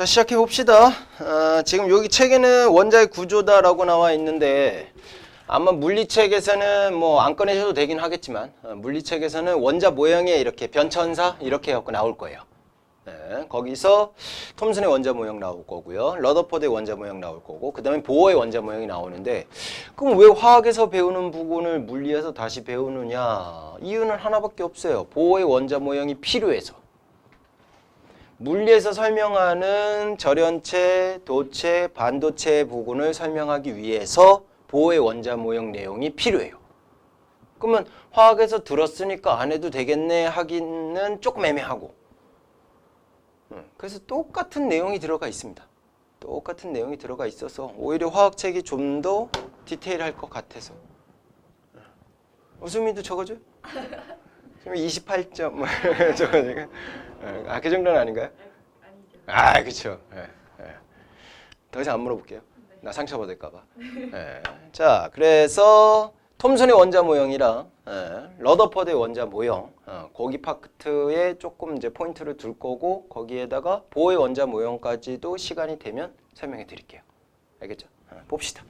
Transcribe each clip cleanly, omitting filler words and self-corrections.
자, 시작해 봅시다. 지금 여기 책에는 원자의 구조다라고 나와 있는데 아마 물리책에서는 뭐 안 꺼내셔도 되긴 하겠지만 물리책에서는 원자 모형에 이렇게 변천사 이렇게 해갖고 나올 거예요. 네, 거기서 톰슨의 원자 모형 나올 거고요. 러더퍼드의 원자 모형 나올 거고 그 다음에 보어의 원자 모형이 나오는데 그럼 왜 화학에서 배우는 부분을 물리에서 다시 배우느냐? 이유는 하나밖에 없어요. 보어의 원자 모형이 필요해서. 물리에서 설명하는 절연체, 도체, 반도체 부분을 설명하기 위해서 보어의 원자 모형 내용이 필요해요. 그러면 화학에서 들었으니까 안 해도 되겠네 하기는 조금 애매하고 그래서 똑같은 내용이 들어가 있습니다. 똑같은 내용이 들어가 있어서 오히려 화학책이 좀 더 디테일할 것 같아서 웃음이도 적어줘요? 지금 28점 적어주니까 그 정도는 아닌가요? 아니죠. 그쵸. 더 이상 안 물어볼게요. 나 상처받을까봐. 자, 그래서 톰슨의 원자 모형이랑 러더퍼드의 원자 모형 거기 파트에 조금 이제 포인트를 둘 거고 거기에다가 보어의 원자 모형까지도 시간이 되면 설명해 드릴게요. 알겠죠? 봅시다.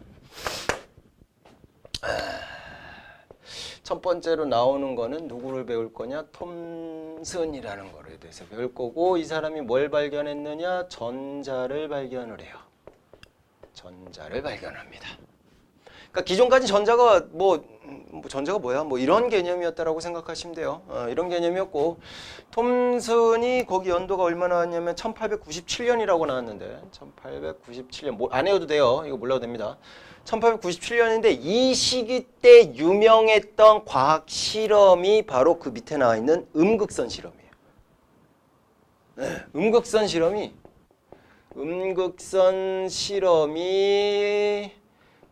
첫 번째로 나오는 거는 누구를 배울 거냐? 톰슨이라는 거에 대해서 배울 거고 이 사람이 뭘 발견했느냐? 전자를 발견을 해요. 전자를 발견합니다. 그러니까 기존까지 전자가 전자가 뭐야? 뭐 이런 개념이었다라고 생각하시면 돼요. 이런 개념이었고 톰슨이 거기 연도가 얼마나 나왔냐면 1897년이라고 나왔는데 1897년 안 외워도 돼요. 이거 몰라도 됩니다. 1897년인데 이 시기 때 유명했던 과학 실험이 바로 그 밑에 나와 있는 음극선 실험이에요. 음극선 실험이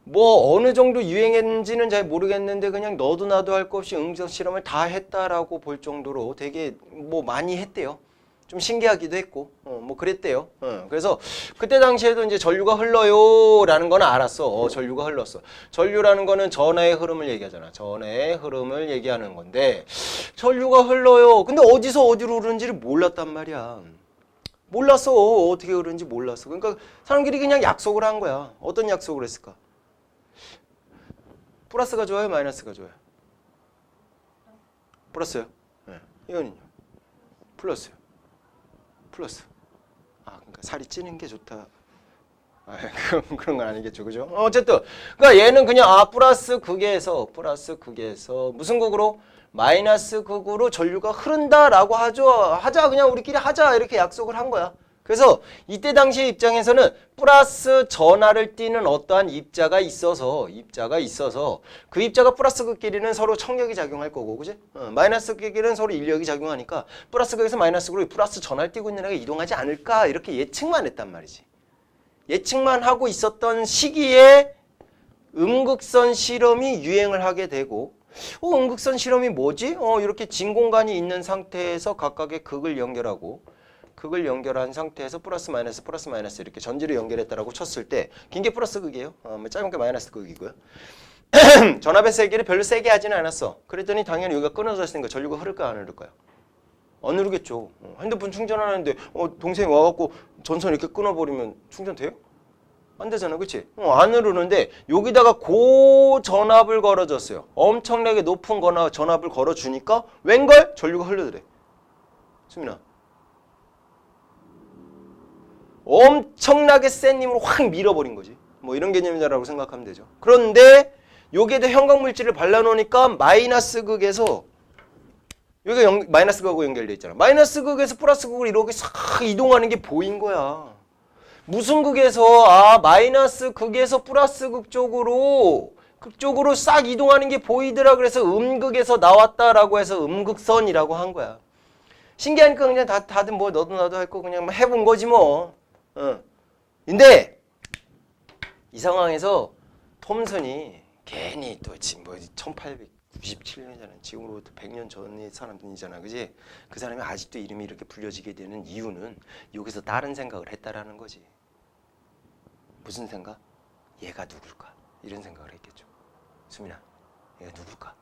뭐 어느 정도 유행했는지는 잘 모르겠는데 그냥 너도 나도 할 것 없이 음극선 실험을 다 했다라고 볼 정도로 되게 뭐 많이 했대요. 좀 신기하기도 했고 뭐 그랬대요. 그래서 그때 당시에도 이제 전류가 흘러요라는 건 알았어. 전류가 흘렀어. 전류라는 거는 전하의 흐름을 얘기하잖아. 전하의 흐름을 얘기하는 건데 전류가 흘러요. 근데 어디서 어디로 흐르는지를 몰랐단 말이야. 몰랐어. 어떻게 흐르는지 몰랐어. 그러니까 사람들이 그냥 약속을 한 거야. 어떤 약속을 했을까? 플러스가 좋아요? 마이너스가 좋아요? 플러스요. 이거는요. 플러스요. 플러스. 그러니까 살이 찌는 게 좋다. 그런 건 아니겠죠, 그죠? 어쨌든, 그러니까 얘는 그냥 플러스 극에서 무슨 극으로? 마이너스 극으로 전류가 흐른다라고 하자 그냥 우리끼리 하자 이렇게 약속을 한 거야. 그래서 이때 당시의 입장에서는 플러스 전하를 띠는 어떠한 입자가 있어서 그 입자가 플러스 극끼리는 서로 청력이 작용할 거고, 그지? 마이너스 극끼리는 서로 인력이 작용하니까 플러스 극에서 마이너스 극으로 플러스 전하를 띠고 있는 애가 이동하지 않을까 이렇게 예측만 했단 말이지. 예측만 하고 있었던 시기에 음극선 실험이 유행을 하게 되고 음극선 실험이 뭐지? 이렇게 진 공간이 있는 상태에서 각각의 극을 연결한 상태에서 플러스 마이너스 이렇게 전지를 연결했다라고 쳤을 때 긴 게 플러스 극이에요. 짧은 게 마이너스 극이고요. 전압의 세기를 별로 세게 하지는 않았어. 그랬더니 당연히 여기가 끊어져 있으니까 전류가 흐를까 안 흐를까요? 안 흐르겠죠. 핸드폰 충전하는데 동생이 와갖고 전선 이렇게 끊어버리면 충전돼요? 안 되잖아, 그치? 안 흐르는데 여기다가 고전압을 걸어줬어요. 엄청나게 높은 전압을 걸어주니까 웬걸? 전류가 흘러들래. 수민아. 엄청나게 센 힘으로 확 밀어버린 거지. 뭐 이런 개념이다라고 생각하면 되죠. 그런데 여기에다 형광물질을 발라놓으니까 마이너스 극에서 여기가 마이너스 극하고 연결돼 있잖아. 마이너스 극에서 플러스 극으로 이렇게 싹 이동하는 게 보인 거야. 무슨 극에서? 마이너스 극에서 플러스 극쪽으로 싹 이동하는 게 보이더라. 그래서 음극에서 나왔다라고 해서 음극선이라고 한 거야. 신기하니까 그냥 다들 뭐 너도 나도 할 거 그냥 해본 거지 뭐. 근데 이 상황에서 톰슨이 괜히 또 지금 뭐 1897년이잖아. 지금으로부터 100년 전의 사람이잖아. 그지? 그 사람이 아직도 이름이 이렇게 불려지게 되는 이유는 여기서 다른 생각을 했다라는 거지. 무슨 생각? 얘가 누굴까? 이런 생각을 했겠죠. 수민아, 얘가 누굴까?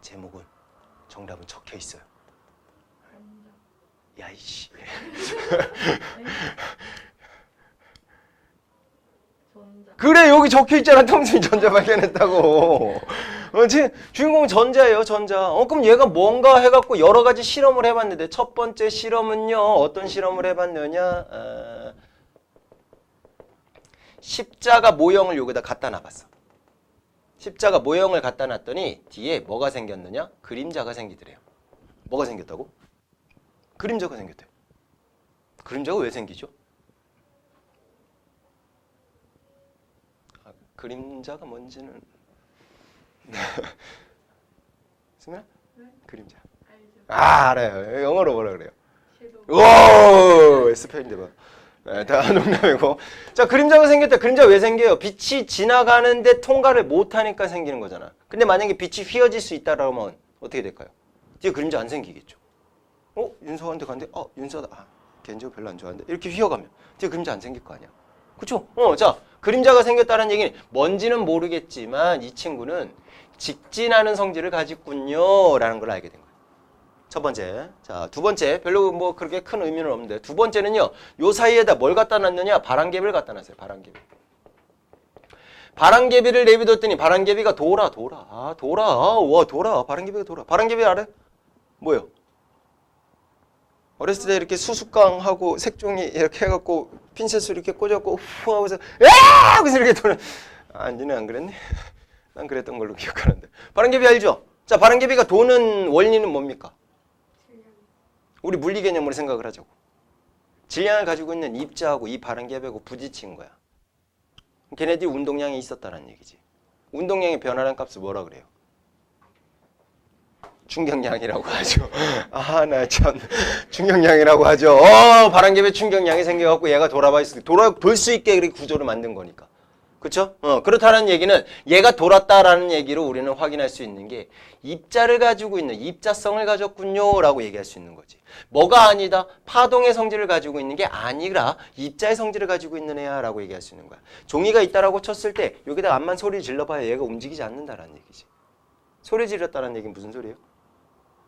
제목은 정답은 적혀 있어요. 야 이씨. 전자. 그래 여기 적혀 있잖아. 톰슨이 전자 발견했다고. 주인공은 전자예요. 전자. 그럼 얘가 뭔가 해갖고 여러 가지 실험을 해봤는데 첫 번째 실험은요. 어떤 실험을 해봤느냐? 십자가 모형을 여기다 갖다 놔봤어. 십자가 모형을 갖다 놨더니 뒤에 뭐가 생겼느냐? 그림자가 생기더래요. 뭐가 생겼다고? 그림자가 생겼대요. 그림자가 왜 생기죠? 그림자가 뭔지는 승민아? 네? 그림자. 알죠. 알아요. 영어로 뭐라 그래요? 섀도우. 오! 스페인데 봐. 네, 다 농담이고. 자, 그림자가 생겼다. 그림자 왜 생겨요? 빛이 지나가는데 통과를 못하니까 생기는 거잖아. 근데 만약에 빛이 휘어질 수 있다라면 어떻게 될까요? 뒤에 그림자 안 생기겠죠. 윤서한테 갔는데, 윤서다. 개인적으로 별로 안 좋아하는데 이렇게 휘어가면 뒤에 그림자 안 생길 거 아니야. 그쵸? 자, 그림자가 생겼다는 얘기는 뭔지는 모르겠지만 이 친구는 직진하는 성질을 가지군요 라는 걸 알게 된 거예요. 첫 번째. 자, 두 번째. 별로 뭐 그렇게 큰 의미는 없는데 두 번째는요. 요 사이에다 뭘 갖다 놨느냐? 바람개비를 갖다 놨어요. 바람개비. 바람개비를 내비뒀더니 바람개비가 돌아. 바람개비가 돌아. 바람개비 알아요? 뭐예요? 어렸을 때 이렇게 수수깡하고 색종이 이렇게 해갖고 핀셋으로 이렇게 꽂았고 후 하고서 에아! 하고서 이렇게 도는. 니네 안 그랬니? 난 그랬던 걸로 기억하는데. 바람개비 알죠? 자, 바람개비가 도는 원리는 뭡니까? 우리 물리 개념으로 생각을 하자고. 질량을 가지고 있는 입자하고 이 바람개비하고 부딪힌 거야. 걔네들이 운동량이 있었다는 얘기지. 운동량의 변화라는 값을 뭐라 그래요? 충격량이라고 하죠. 나 참. 충격량이라고 하죠. 바람개비 충격량이 생겨갖고 얘가 돌아볼 수 있게 그렇게 구조를 만든 거니까. 그쵸? 그렇다는 얘기는 얘가 돌았다라는 얘기로 우리는 확인할 수 있는 게 입자를 가지고 있는 입자성을 가졌군요 라고 얘기할 수 있는 거지. 뭐가 아니다? 파동의 성질을 가지고 있는 게 아니라 입자의 성질을 가지고 있는 애야 라고 얘기할 수 있는 거야. 종이가 있다라고 쳤을 때 여기다 암만 소리 질러봐야 얘가 움직이지 않는다라는 얘기지. 소리 질렀다는 얘기는 무슨 소리예요?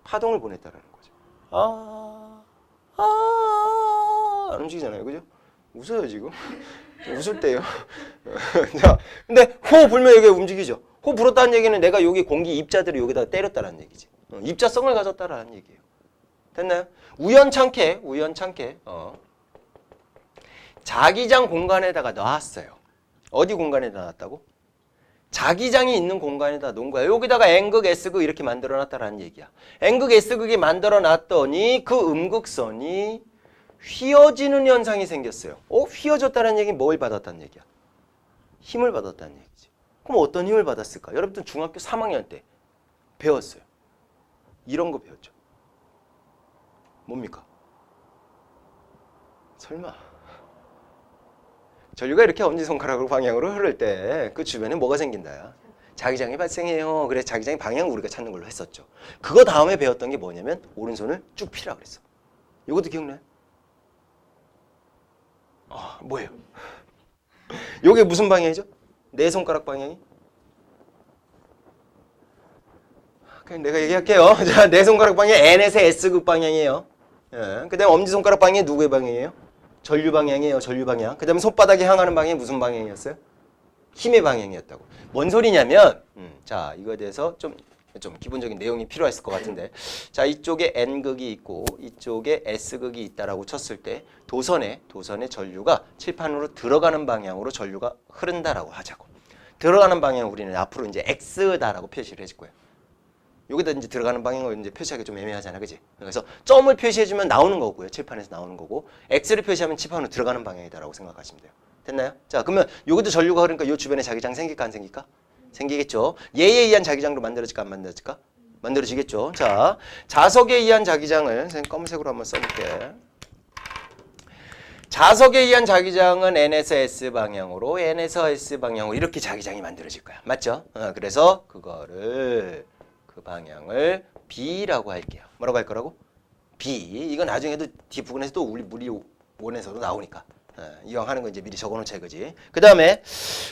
파동을 보냈다라는 거죠. 안 움직이잖아요. 그죠? 웃어요 지금. 웃을 때요. 자, 근데 호 불면 여기 움직이죠. 호 불었다는 얘기는 내가 여기 공기 입자들을 여기다 때렸다라는 얘기지. 입자성을 가졌다라는 얘기예요. 됐나요? 우연찮게 자기장 공간에다가 놨어요. 어디 공간에다 놨다고? 자기장이 있는 공간에다 놓은 거야. 여기다가 N극, S극 이렇게 만들어 놨다라는 얘기야. N극, S극이 만들어 놨더니 그 음극선이 휘어지는 현상이 생겼어요. 휘어졌다는 얘기는 뭘 받았다는 얘기야? 힘을 받았다는 얘기지. 그럼 어떤 힘을 받았을까? 여러분들 중학교 3학년 때 배웠어요. 이런 거 배웠죠. 뭡니까? 설마. 전류가 이렇게 엄지손가락으로 방향으로 흐를 때 그 주변에 뭐가 생긴다야? 자기장이 발생해요. 그래서 자기장의 방향을 우리가 찾는 걸로 했었죠. 그거 다음에 배웠던 게 뭐냐면 오른손을 쭉 피라 그랬어. 이것도 기억나요? 뭐예요? 요게 무슨 방향이죠? 네 손가락 방향이? 그냥 내가 얘기할게요. 자, 네 손가락 방향이 N에서 S극 방향이에요. 그 다음에 엄지손가락 방향이 누구의 방향이에요? 전류 방향이에요. 전류 방향. 그 다음에 손바닥에 향하는 방향이 무슨 방향이었어요? 힘의 방향이었다고. 뭔 소리냐면 자, 이거에 대해서 좀 기본적인 내용이 필요했을 것 같은데, 자, 이쪽에 N극이 있고 이쪽에 S극이 있다라고 쳤을 때 도선에 전류가 칠판으로 들어가는 방향으로 전류가 흐른다라고 하자고. 들어가는 방향 우리는 앞으로 이제 X다라고 표시를 해줄 거예요. 여기다 이제 들어가는 방향을 이제 표시하기 좀 애매하잖아, 그지? 그래서 점을 표시해주면 나오는 거고요, 칠판에서 나오는 거고, X를 표시하면 칠판으로 들어가는 방향이다라고 생각하시면 돼요. 됐나요? 자, 그러면 여기도 전류가 흐르니까 이 주변에 자기장 생길까 안 생길까? 생기겠죠. 얘에 의한 자기장으로 만들어질까 안 만들어질까? 만들어지겠죠. 자, 자석에 의한 자기장을 선생님 검은색으로 한번 써볼게. 자석에 의한 자기장은 N에서 S 방향으로 이렇게 자기장이 만들어질 거야. 맞죠? 그래서 그 방향을 B라고 할게요. 뭐라고 할 거라고? B. 이건 나중에도 뒷부분에서 또 우리 물리 원에서도 나오니까. 이왕 하는 거 이제 미리 적어놓자 이거지. 그 다음에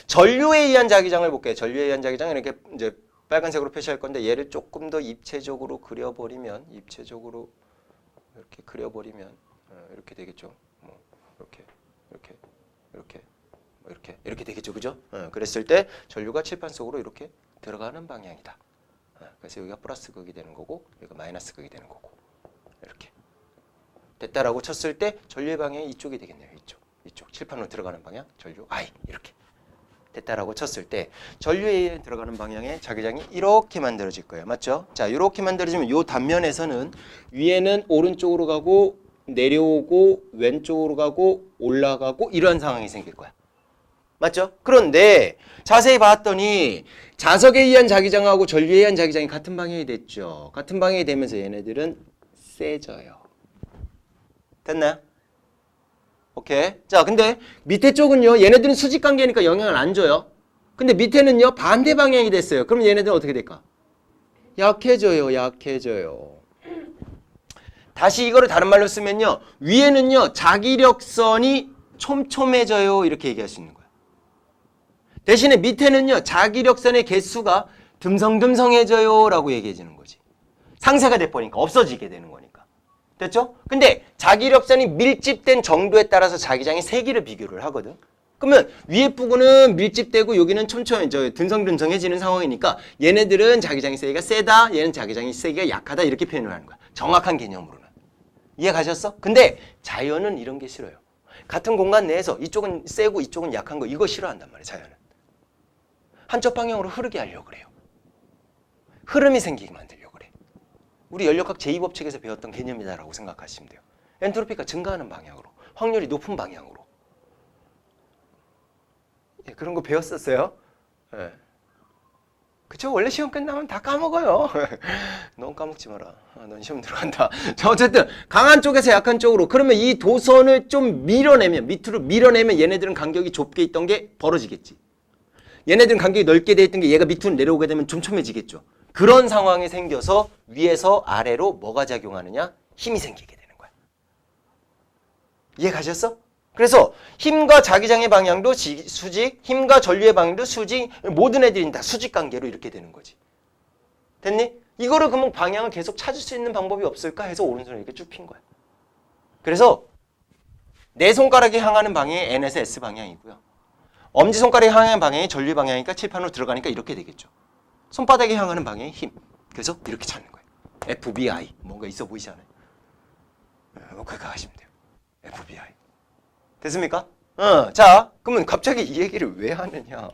전류에 의한 자기장을 볼게요. 전류에 의한 자기장은 이렇게 이제 빨간색으로 표시할 건데 얘를 조금 더 입체적으로 그려버리면 이렇게 그려버리면 이렇게 되겠죠. 뭐 이렇게 이렇게 이렇게 뭐 이렇게 되겠죠, 그죠? 그랬을 때 전류가 칠판 속으로 이렇게 들어가는 방향이다. 그래서 여기가 플러스 극이 되는 거고 여기가 마이너스 극이 되는 거고 이렇게 됐다라고 쳤을 때 전류의 방향이 이쪽이 되겠네요. 이쪽 칠판으로 들어가는 방향 전류 I 이렇게 됐다라고 쳤을 때 전류에 들어가는 방향의 자기장이 이렇게 만들어질 거예요. 맞죠? 자, 이렇게 만들어지면 이 단면에서는 위에는 오른쪽으로 가고 내려오고 왼쪽으로 가고 올라가고 이런 상황이 생길 거야. 맞죠? 그런데 자세히 봤더니 자석에 의한 자기장하고 전류에 의한 자기장이 같은 방향이 됐죠. 같은 방향이 되면서 얘네들은 세져요. 됐나요? 오케이. 자, 근데 밑에 쪽은요. 얘네들은 수직 관계니까 영향을 안 줘요. 근데 밑에는요. 반대 방향이 됐어요. 그럼 얘네들은 어떻게 될까? 약해져요. 약해져요. 다시 이거를 다른 말로 쓰면요. 위에는요. 자기력선이 촘촘해져요. 이렇게 얘기할 수 있는 거예요. 대신에 밑에는요. 자기력선의 개수가 듬성듬성해져요. 라고 얘기해 주는 거지. 상쇄가 돼버리니까 없어지게 되는 거니까. 됐죠? 근데 자기력선이 밀집된 정도에 따라서 자기장의 세기를 비교를 하거든. 그러면 위에 부분은 밀집되고 여기는 듬성듬성해지는 상황이니까 얘네들은 자기장의 세기가 세다, 얘는 자기장의 세기가 약하다 이렇게 표현을 하는 거야. 정확한 개념으로는. 이해 가셨어? 근데 자연은 이런 게 싫어요. 같은 공간 내에서 이쪽은 세고 이쪽은 약한 거 이거 싫어한단 말이에요. 자연은. 한쪽 방향으로 흐르게 하려고 그래요. 흐름이 생기게 만들려고 그래. 우리 연력학 제2법칙에서 배웠던 개념이다라고 생각하시면 돼요. 엔트로피가 증가하는 방향으로, 확률이 높은 방향으로. 예, 그런 거 배웠었어요? 예. 그쵸? 원래 시험 끝나면 다 까먹어요. 넌 까먹지 마라. 넌 시험 들어간다. 자, 어쨌든 강한 쪽에서 약한 쪽으로. 그러면 이 도선을 좀 밀어내면, 밑으로 밀어내면 얘네들은 간격이 좁게 있던 게 벌어지겠지. 얘네들은 간격이 넓게 돼 있던 게 얘가 밑으로 내려오게 되면 촘촘해지겠죠. 그런 상황이 생겨서 위에서 아래로 뭐가 작용하느냐? 힘이 생기게 되는 거야. 이해 가셨어? 그래서 힘과 자기장의 방향도 수직, 힘과 전류의 방향도 수직, 모든 애들이 다 수직 관계로 이렇게 되는 거지. 됐니? 이거를 그러면 방향을 계속 찾을 수 있는 방법이 없을까 해서 오른손을 이렇게 쭉 핀 거야. 그래서 내 손가락이 향하는 방향이 N에서 S 방향이고요. 엄지손가락이 향하는 방향이 전류 방향이니까 칠판으로 들어가니까 이렇게 되겠죠. 손바닥이 향하는 방향이 힘. 그래서 이렇게 찾는 거예요. FBI. 뭔가 있어 보이지 않아요? 그렇게 가시면 돼요. FBI. 됐습니까? 자, 그러면 갑자기 이 얘기를 왜 하느냐?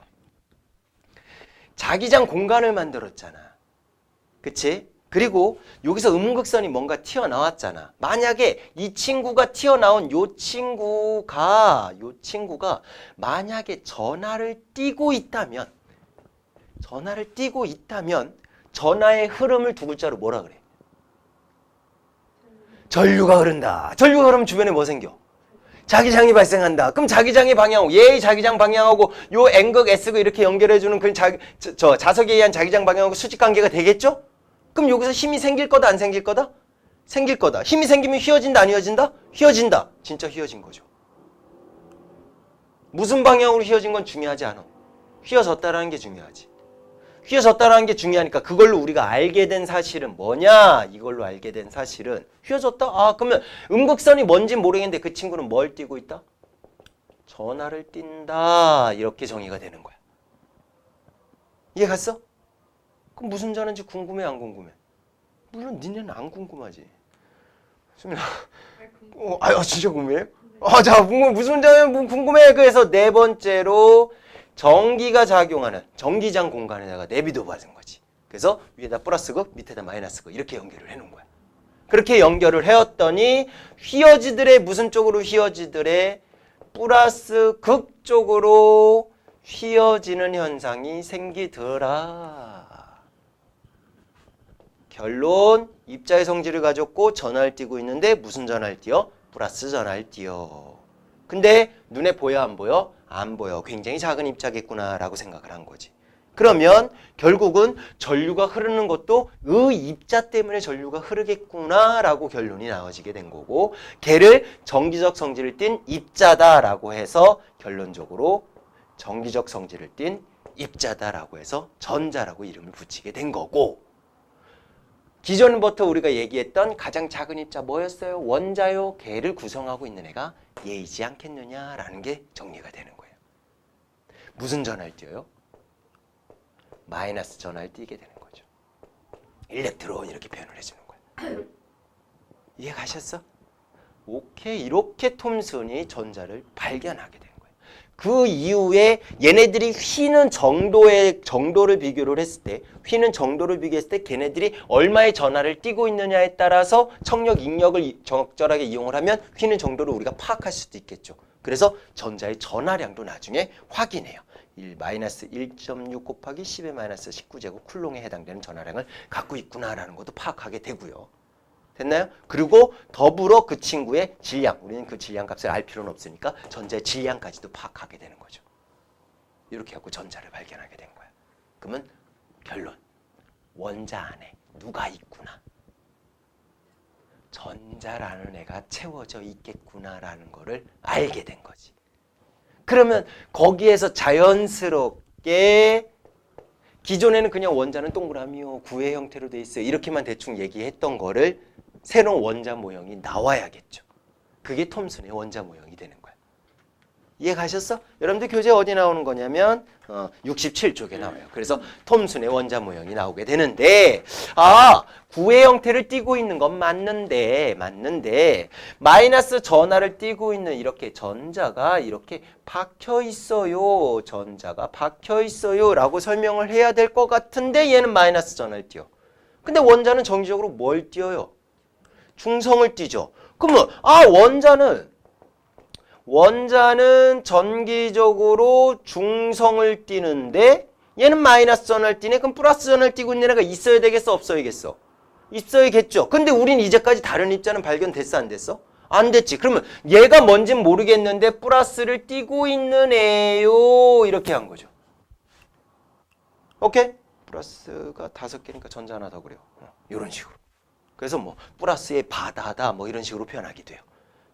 자기장 공간을 만들었잖아. 그치? 그리고 여기서 음극선이 뭔가 튀어나왔잖아. 만약에 이 친구가 튀어나온 요 친구가 만약에 전하를 띠고 있다면 전하의 흐름을 두 글자로 뭐라 그래? 전류가 흐른다. 전류가 흐르면 주변에 뭐 생겨? 자기장이 발생한다. 그럼 자기장의 방향, 얘의 자기장 방향하고 요 N극, S극 이렇게 연결해주는 그 자석에 의한 자기장 방향하고 수직 관계가 되겠죠? 그럼 여기서 힘이 생길 거다, 안 생길 거다? 생길 거다. 힘이 생기면 휘어진다, 안 휘어진다? 휘어진다. 진짜 휘어진 거죠. 무슨 방향으로 휘어진 건 중요하지 않아. 휘어졌다라는 게 중요하지. 휘어졌다라는 게 중요하니까 그걸로 우리가 알게 된 사실은 뭐냐? 이걸로 알게 된 사실은 휘어졌다? 아, 그러면 음극선이 뭔진 모르겠는데 그 친구는 뭘 띠고 있다? 전하를 띈다. 이렇게 정의가 되는 거야. 이해 갔어? 그럼 무슨 전하인지 궁금해, 안 궁금해? 물론 니네는 안 궁금하지. 수민아. 진짜 궁금해요? 자, 무슨 전하인지 궁금해. 그래서 네 번째로 전기가 작용하는 전기장 공간에다가 내비도 받은 거지. 그래서 위에다 플러스극, 밑에다 마이너스극 이렇게 연결을 해놓은 거야. 그렇게 연결을 해왔더니 휘어지들의 무슨 쪽으로 휘어지들의 플러스극 쪽으로 휘어지는 현상이 생기더라. 결론, 입자의 성질을 가졌고 전하를 띠고 있는데 무슨 전하를 띠어? 플러스 전하를 띠어. 근데 눈에 보여, 안 보여? 안 보여. 굉장히 작은 입자겠구나 라고 생각을 한 거지. 그러면 결국은 전류가 흐르는 것도 의 입자 때문에 전류가 흐르겠구나 라고 결론이 나와지게 된 거고, 걔를 전기적 성질을 띤 입자다라고 해서 결론적으로 전기적 성질을 띤 입자다라고 해서 전자라고 이름을 붙이게 된 거고, 기존부터 우리가 얘기했던 가장 작은 입자 뭐였어요? 원자요. 걔를 구성하고 있는 애가 얘이지 않겠느냐라는 게 정리가 되는 거예요. 무슨 전하를 띄어요? 마이너스 전하를 띄게 되는 거죠. 일렉트론 이렇게 표현을 해주는 거예요. 이해 가셨어? 오케이. 이렇게 톰슨이 전자를 발견하게 된 거예요. 그 이후에 얘네들이 휘는 정도를 비교를 했을 때 걔네들이 얼마의 전하를 띠고 있느냐에 따라서 청력, 인력을 적절하게 이용을 하면 휘는 정도를 우리가 파악할 수도 있겠죠. 그래서 전자의 전하량도 나중에 확인해요. 마이너스 1.6 곱하기 10의 마이너스 19제곱 쿨롱에 해당되는 전하량을 갖고 있구나라는 것도 파악하게 되고요. 됐나요? 그리고 더불어 그 친구의 질량, 우리는 그 질량 값을 알 필요는 없으니까 전자의 질량까지도 파악하게 되는 거죠. 이렇게 갖고 전자를 발견하게 된 거야. 그러면 결론, 원자 안에 누가 있구나. 전자라는 애가 채워져 있겠구나라는 거를 알게 된 거지. 그러면 거기에서 자연스럽게 기존에는 그냥 원자는 동그라미요, 구의 형태로 돼 있어요. 이렇게만 대충 얘기했던 거를 새로운 원자 모형이 나와야겠죠. 그게 톰슨의 원자 모형이 되는 거야. 이해 가셨어? 여러분들 교재 어디 나오는 거냐면 67쪽에 나와요. 그래서 톰슨의 원자 모형이 나오게 되는데 구의 형태를 띠고 있는 건 맞는데 마이너스 전하를 띠고 있는 이렇게 전자가 이렇게 박혀 있어요. 전자가 박혀 있어요 라고 설명을 해야 될 것 같은데 얘는 마이너스 전하를 띄어. 근데 원자는 정기적으로 뭘 띄어요? 중성을 띄죠. 그러면 원자는 전기적으로 중성을 띄는데 얘는 마이너스 전하를 띄네. 그럼 플러스 전하를 띄고 있는 애가 있어야 되겠어? 없어야겠어? 있어야겠죠. 근데 우린 이제까지 다른 입자는 발견됐어? 안 됐어? 안 됐지. 그러면 얘가 뭔진 모르겠는데 플러스를 띄고 있는 애요. 이렇게 한 거죠. 오케이? 플러스가 5개니까 전자 하나 더 그래요. 이런 식으로. 그래서 뭐 플러스의 바다다 뭐 이런 식으로 표현하기도 해요.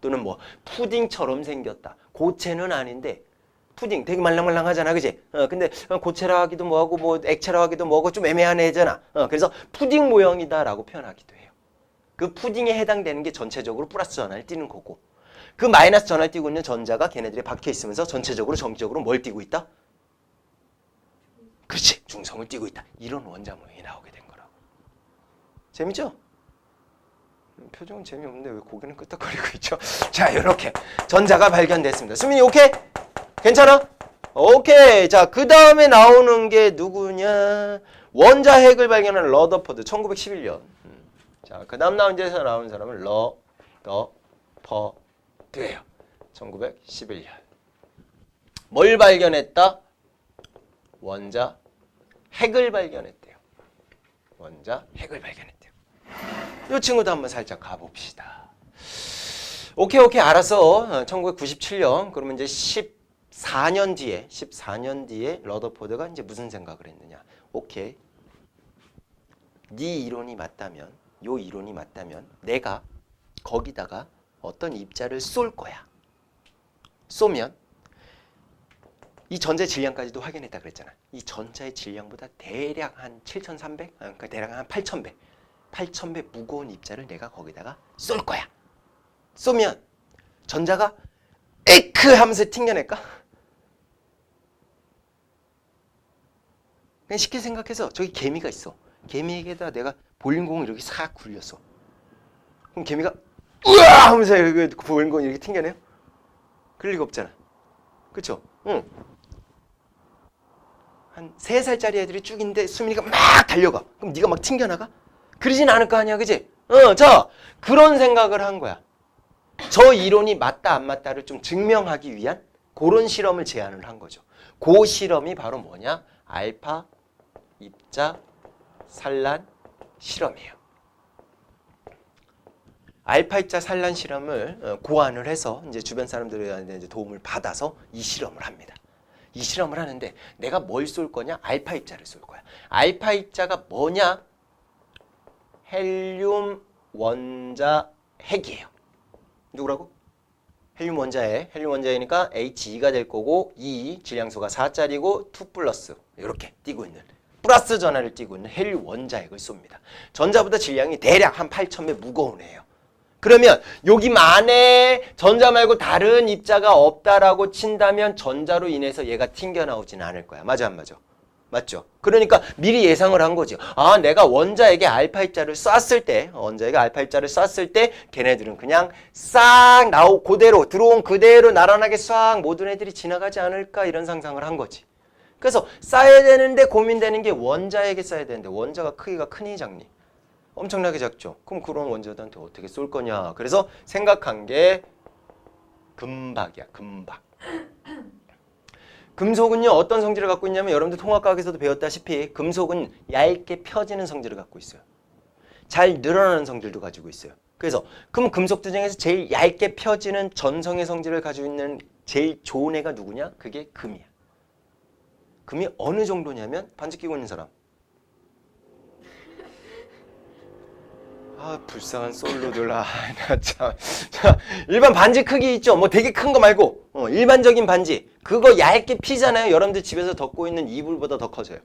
또는 뭐 푸딩처럼 생겼다. 고체는 아닌데 푸딩 되게 말랑말랑하잖아, 그지? 근데 고체라 하기도 뭐하고 뭐 액체라 하기도 뭐하고 좀 애매한 애잖아. 그래서 푸딩 모형이다라고 표현하기도 해요. 그 푸딩에 해당되는 게 전체적으로 플러스 전하를 띠는 거고, 그 마이너스 전하를 띠고 있는 전자가 걔네들이 박혀 있으면서 전체적으로 정기적으로 뭘 띠고 있다? 그렇지, 중성을 띠고 있다. 이런 원자 모형이 나오게 된 거라고. 재밌죠? 표정은 재미없는데 왜 고개는 끄덕거리고 있죠? 자, 이렇게 전자가 발견됐습니다. 수민이 오케이? 괜찮아? 오케이. 자, 그 다음에 나오는 게 누구냐? 원자 핵을 발견한 러더퍼드 1911년. 자, 그 다음 문제에서 나오는 사람은 러더퍼드예요. 1911년. 뭘 발견했다? 원자 핵을 발견했대요. 원자 핵을 발견했대요. 이 친구도 한번 살짝 가봅시다. 오케이 알았어. 1997년 그러면 이제 14년 뒤에 러더포드가 이제 무슨 생각을 했느냐. 오케이. 네 이론이 맞다면, 요 이론이 맞다면 내가 거기다가 어떤 입자를 쏠 거야. 쏘면 이 전자의 질량까지도 확인했다 그랬잖아. 이 전자의 질량보다 대략 한 7,300? 그러니까 대략 한 8,100. 8,100 무거운 입자를 내가 거기다가 쏠 거야. 쏘면 전자가 에크 하면서 튕겨낼까? 그냥 쉽게 생각해서 저기 개미가 있어. 개미에게다 내가 볼링공을 이렇게 싹 굴렸어. 그럼 개미가 으아 하면서 그 볼링공을 이렇게 튕겨내요? 그럴 리가 없잖아. 그쵸? 응. 한 3살짜리 애들이 쭉 있는데 수민이가 막 달려가. 그럼 네가 막 튕겨나가? 그러진 않을 거 아니야, 그지? 자, 그런 생각을 한 거야. 저 이론이 맞다 안 맞다를 좀 증명하기 위한 그런 실험을 제안을 한 거죠. 그 실험이 바로 뭐냐? 알파 입자 산란 실험이에요. 알파 입자 산란 실험을 고안을 해서 이제 주변 사람들한테 이제 도움을 받아서 이 실험을 합니다. 이 실험을 하는데 내가 뭘 쏠 거냐? 알파 입자를 쏠 거야. 알파 입자가 뭐냐? 헬륨 원자 핵이에요. 누구라고? 헬륨 원자핵. 헬륨 원자이니까 He2가 될 거고 2 질량소가 4짜리고 2 플러스 이렇게 띄고 있는 플러스 전하를 띠고 있는 헬 원자핵을 쏩니다. 전자보다 질량이 대략 한 8,000배 무거운 애예요. 그러면 여기 안에 전자 말고 다른 입자가 없다라고 친다면 전자로 인해서 얘가 튕겨나오지는 않을 거야. 맞아 안 맞아? 맞죠? 그러니까 미리 예상을 한 거지. 아, 내가 원자에게 알파 입자를 쐈을 때, 걔네들은 그냥 싹 그대로 들어온 그대로 나란하게 싹 모든 애들이 지나가지 않을까 이런 상상을 한 거지. 그래서 쏴야 되는데 고민되는 게 원자에게 쏴야 되는데 원자가 크기가 크니 작니? 엄청나게 작죠. 그럼 그런 원자들한테 어떻게 쏠 거냐? 그래서 생각한 게 금박이야, 금박. 금속은요 어떤 성질을 갖고 있냐면 여러분들 통합과학에서도 배웠다시피 금속은 얇게 펴지는 성질을 갖고 있어요. 잘 늘어나는 성질도 가지고 있어요. 그래서 그럼 금속들 중에서 제일 얇게 펴지는 전성의 성질을 가지고 있는 제일 좋은 애가 누구냐? 그게 금이야. 금이 어느 정도냐면 반지 끼고 있는 사람. 아 불쌍한 솔로들. 나 참. 자, 일반 반지 크기 있죠. 뭐 되게 큰 거 말고 일반적인 반지 그거 얇게 피잖아요. 여러분들 집에서 덮고 있는 이불보다 더 커져요.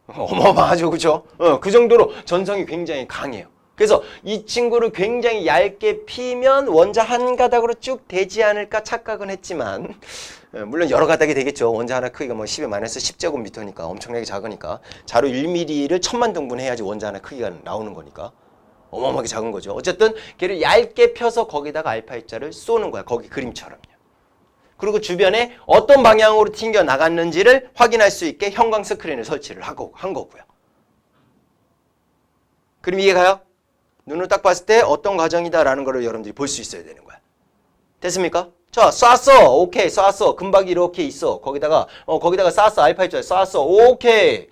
어마어마하죠, 그죠? 그 정도로 전성이 굉장히 강해요. 그래서 이 친구를 굉장히 얇게 피면 원자 한 가닥으로 쭉 되지 않을까 착각은 했지만 물론 여러 가닥이 되겠죠. 원자 하나 크기가 뭐 10의 마이너스 10제곱미터니까 엄청나게 작으니까 자루 1mm를 1000만 등분 해야지 원자 하나 크기가 나오는 거니까 어마어마하게 작은 거죠. 어쨌든 걔를 얇게 펴서 거기다가 알파 입자를 쏘는 거야. 거기 그림처럼요. 그리고 주변에 어떤 방향으로 튕겨 나갔는지를 확인할 수 있게 형광 스크린을 설치를 한 거고요. 그럼 이해가요? 눈으로 딱 봤을 때 어떤 과정이다라는 걸 여러분들이 볼 수 있어야 되는 거야. 됐습니까? 자, 쐈어. 오케이, 쐈어. 금박이 이렇게 있어. 거기다가 쐈어. 알파 입자 쐈어. 오케이.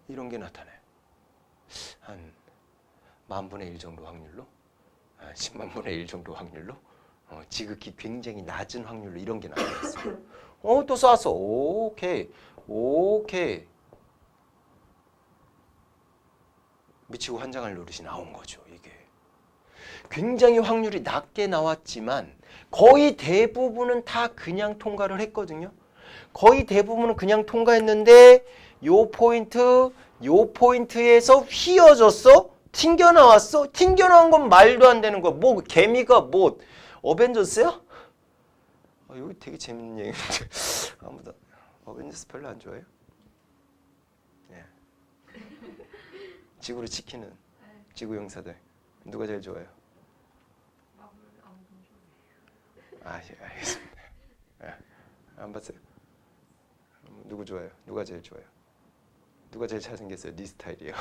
이런 게 나타나요. 한 10,000분의 1 정도 확률로, 100,000분의 1 정도 확률로, 지극히 굉장히 낮은 확률로 이런 게 나타났어요. 또 쐈어. 오케이. 미치고 환장할 노릇이 나온 거죠, 이게. 굉장히 확률이 낮게 나왔지만 거의 대부분은 다 그냥 통과를 했거든요. 거의 대부분은 그냥 통과했는데 요 포인트에서 휘어졌어? 튕겨나왔어? 튕겨나온 건 말도 안 되는 거야. 뭐 개미가 뭐 어벤져스야? 여기 되게 재밌는 얘기인데 아무도 어벤져스 별로 안 좋아해요? 예. 지구를 지키는 지구 용사들 누가 제일 좋아요? 예, 알겠습니다. 예. 안 봤어요? 누구 좋아요? 누가 제일 좋아요? 누가 제일 잘생겼어요? 네 스타일이에요.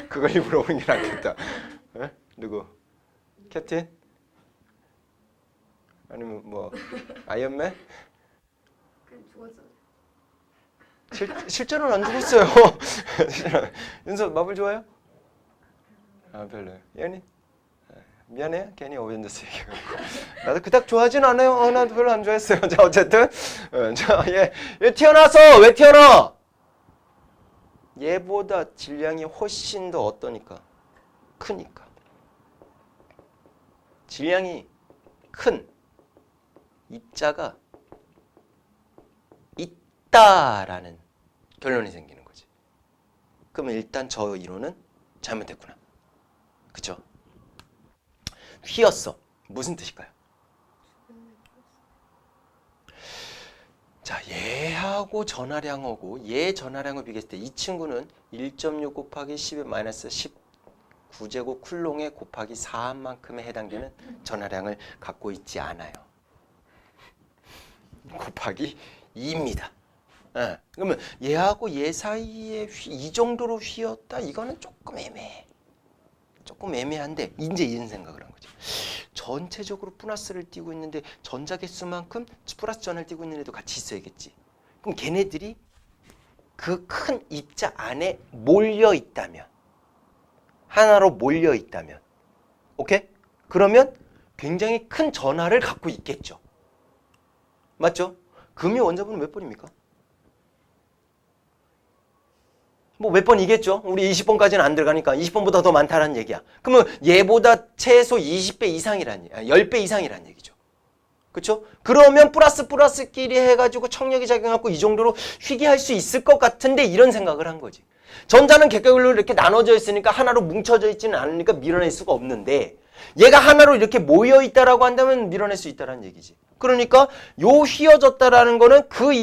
그걸 물어보는 게 낫겠다. 예? 누구? 캡틴? 아니면 뭐 아이언맨? 그냥 죽었어요. 실제로는 안 죽었어요. 윤서 마블 좋아요? 별로요. 예언이? 미안해요. 괜히 어벤져스 얘기해갖고. 나도 그닥 좋아하진 않아요. 나도 별로 안 좋아했어요. 자, 어쨌든 자, 얘 태어나서 왜 태어나? 얘보다 질량이 훨씬 더 어떠니까? 크니까. 질량이 큰 입자가 있다라는 결론이 생기는 거지. 그러면 일단 저 이론은 잘못됐구나. 그쵸? 휘었어. 무슨 뜻일까요? 자, 얘하고 전하량하고 얘 전하량을 비교했을 때 이 친구는 1.6 곱하기 10의 마이너스 19제곱 쿨롱에 곱하기 4만큼에 해당되는 전하량을 갖고 있지 않아요. 곱하기 2입니다. 예. 그러면 얘하고 얘 사이에 이 정도로 휘었다? 이거는 조금 애매해. 조금 애매한데 이제 이런 생각을 한 거지. 전체적으로 플러스를 띄고 있는데 전자 개수만큼 플러스 전을 띄고 있는 애도 같이 있어야겠지. 그럼 걔네들이 그 큰 입자 안에 몰려 있다면, 하나로 몰려 있다면, 오케이? 그러면 굉장히 큰 전하를 갖고 있겠죠. 맞죠? 금이 원자분은 몇 번입니까? 뭐 몇 번이겠죠? 우리 20번까지는 안 들어가니까 20번보다 더 많다는 얘기야. 그러면 얘보다 최소 20배 이상이란 얘기야. 10배 이상이란 얘기죠. 그쵸? 그러면 플러스끼리 해가지고 청력이 작용하고 이 정도로 희귀할 수 있을 것 같은데 이런 생각을 한 거지. 전자는 객각으로 이렇게 나눠져 있으니까 하나로 뭉쳐져 있지는 않으니까 밀어낼 수가 없는데 얘가 하나로 이렇게 모여 있다라고 한다면 밀어낼 수 있다라는 얘기지. 그러니까 요 휘어졌다라는 거는 그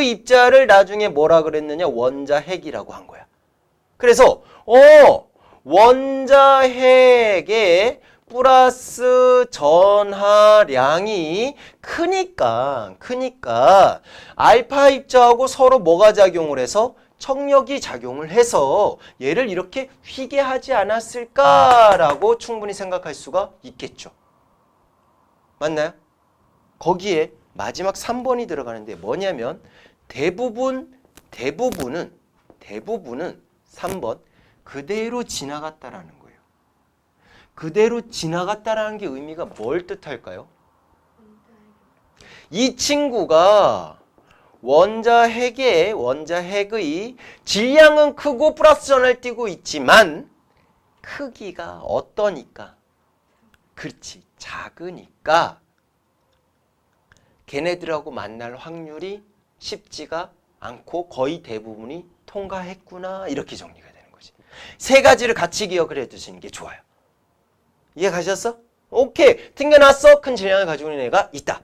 입자를 나중에 뭐라 그랬느냐? 원자핵이라고 한 거야. 그래서 원자핵의 플러스 전하량이 크니까 알파 입자하고 서로 뭐가 작용을 해서 청력이 작용을 해서 얘를 이렇게 휘게 하지 않았을까라고 충분히 생각할 수가 있겠죠. 맞나요? 거기에 마지막 3번이 들어가는데 뭐냐면 대부분은 3번 그대로 지나갔다라는 거예요. 그대로 지나갔다라는 게 의미가 뭘 뜻할까요? 이 친구가 원자핵의 질량은 크고 플러스 전을 띄고 있지만 크기가 어떠니까? 그렇지, 작으니까 걔네들하고 만날 확률이 쉽지가 않고 거의 대부분이 통과했구나 이렇게 정리가 되는 거지. 세 가지를 같이 기억을 해두시는 게 좋아요. 이해 가셨어? 오케이. 튕겨놨어. 큰 질량을 가지고 있는 애가 있다.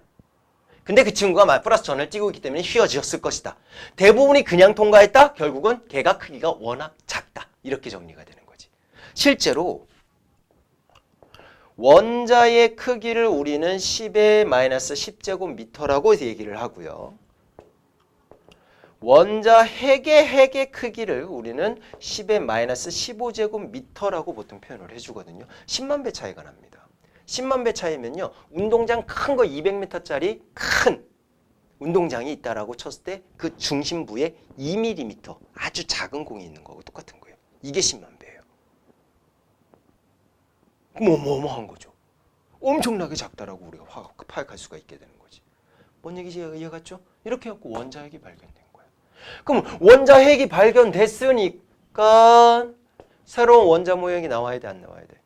근데 그 친구가 플러스 전을 띄고 있기 때문에 휘어지었을 것이다. 대부분이 그냥 통과했다. 결국은 걔가 크기가 워낙 작다. 이렇게 정리가 되는 거지. 실제로 원자의 크기를 우리는 10의 마이너스 10제곱미터라고 얘기를 하고요. 원자 핵의 크기를 우리는 10의 마이너스 15제곱미터라고 보통 표현을 해주거든요. 10만 배 차이가 납니다. 10만 배 차이면요. 운동장 큰 거 200m짜리 큰 운동장이 있다라고 쳤을 때 그 중심부에 2mm 아주 작은 공이 있는 거하고 똑같은 거예요. 이게 10만 배예요. 뭐한 거죠. 엄청나게 작다라고 우리가 파악할 수가 있게 되는 거지. 뭔 얘기지? 이해갔죠? 이렇게 해갖고 원자핵이 발견된 거예요. 그럼 원자핵이 발견됐으니까 새로운 원자 모형이 나와야 돼, 안 나와야 돼?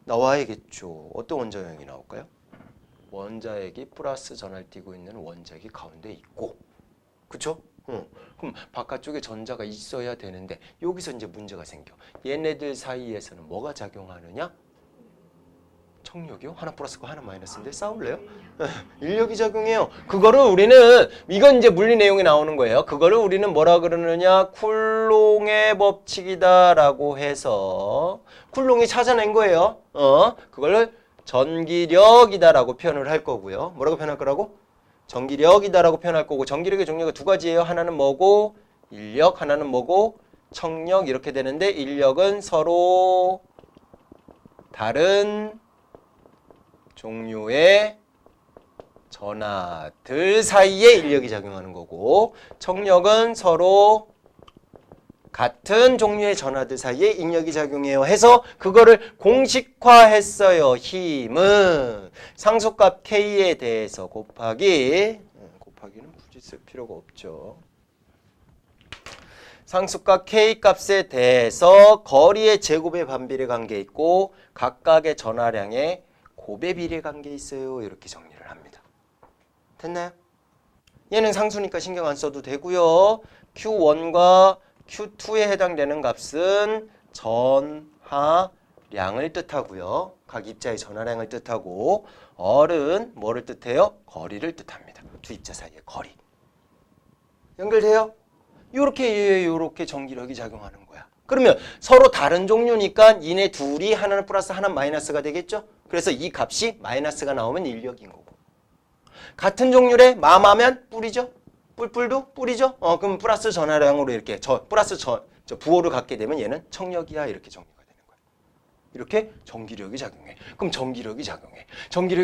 나와야겠죠. 어떤 원자 모형이 나올까요? 원자핵이 플러스 전하를 띠고 있는 원자핵이 가운데 있고, 그쵸? 그럼 바깥쪽에 전자가 있어야 되는데 여기서 이제 문제가 생겨. 얘네들 사이에서는 뭐가 작용하느냐? 청력이요? 하나 플러스고 하나 마이너스인데 싸울래요? 인력이 작용해요. 그거를 우리는 이건 이제 물리 내용이 나오는 거예요. 그거를 우리는 뭐라 그러느냐? 쿨롱의 법칙이다라고 해서 쿨롱이 찾아낸 거예요. 그걸 전기력이다라고 표현을 할 거고요. 뭐라고 표현할 거라고? 전기력이다라고 표현할 거고 전기력의 종류가 두 가지예요. 하나는 뭐고? 인력, 하나는 뭐고? 청력 이렇게 되는데 인력은 서로 다른 종류의 전하들 사이에 인력이 작용하는 거고 청력은 서로 같은 종류의 전하들 사이에 인력이 작용해요 해서 그거를 공식화했어요. 힘은 상수값 K에 대해서 곱하기는 굳이 쓸 필요가 없죠. 상수값 K 값에 대해서 거리의 제곱의 반비례 관계 있고 각각의 전하량의 곱의 비례 관계 있어요. 이렇게 정리를 합니다. 됐나요? 얘는 상수니까 신경 안 써도 되고요. Q1과 Q2에 해당되는 값은 전하량을 뜻하고요. 각 입자의 전하량을 뜻하고 R은 뭐를 뜻해요? 거리를 뜻합니다. 두 입자 사이의 거리. 연결돼요? 요렇게 전기력이 작용하는 거야. 그러면 서로 다른 종류니까 이네 둘이 하나는 플러스 하나는 마이너스가 되겠죠? 그래서 이 값이 마이너스가 나오면 인력인 거고. 같은 종류래 마마면 뿔이죠? 뿔도 뿔이죠? 그럼 플러스 전하량으로 이렇게 부호를 갖게 되면 얘는 청력이야 이렇게 정리가 되는 거야. 이렇게 전기력이 작용해. 그럼 전기력이